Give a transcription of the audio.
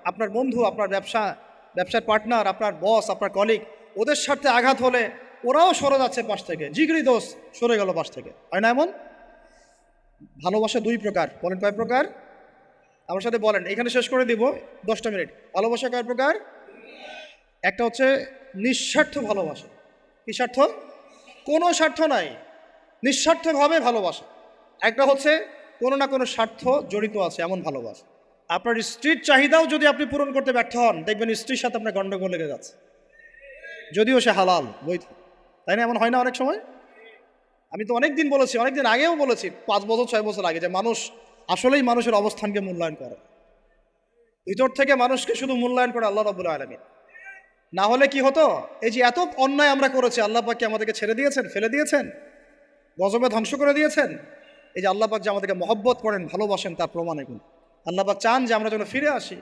আপনার বন্ধু, আপনার ব্যবসার পার্টনার, আপনার বস, আপনার কলিগ, ওদের সাথে আঘাত হলে ওরাও সরে যাচ্ছে পাশ থেকে, জিগরি দোষ সরে গেল পাশ থেকে, হয় না এমন? ভালোবাসা দুই প্রকার, বলেন কয় প্রকার? আমার সাথে বলেন, এখানে শেষ করে দিব 10টা মিনিট। ভালোবাসা কয় প্রকার? একটা হচ্ছে নিঃস্বার্থ ভালোবাসা। কি স্বার্থ? কোনো স্বার্থ নাই, নিঃস্বার্থভাবে ভালোবাসা। একটা হচ্ছে কোনো না কোনো স্বার্থ জড়িত আছে এমন ভালোবাসা। আপনার স্ত্রীর চাহিদাও যদি আপনি পূরণ করতে ব্যর্থ হন, দেখবেন স্ত্রীর সাথে আপনার গন্ডগোল লেগে যাচ্ছে, যদিও সে হালাল বৈধ, তাই না? এমন হয় না অনেক সময়? আমি তো অনেক দিন বলেছি, অনেক দিন আগেও বলেছি, 5 বছর 6 বছর আগে, যে মানুষ আসলেই মানুষের অবস্থানকে মূল্যায়ন করে, ভিতর থেকে মানুষকে শুধু মূল্যায়ন করে আল্লাহ রাব্বুল আলামিন। না হলে কি হতো? এই যে এত অন্যায় আমরা করেছি, আল্লাহ পাক কি আমাদেরকে ছেড়ে দিয়েছেন, ফেলে দিয়েছেন, গজবে ধ্বংস করে দিয়েছেন? এই যে আল্লাহ পাক যে আমাদেরকে মহব্বত করেন, ভালোবাসেন, তার প্রমাণ এগুলো। আল্লাহ পাক চান যে আমরা যেন ফিরে আসি।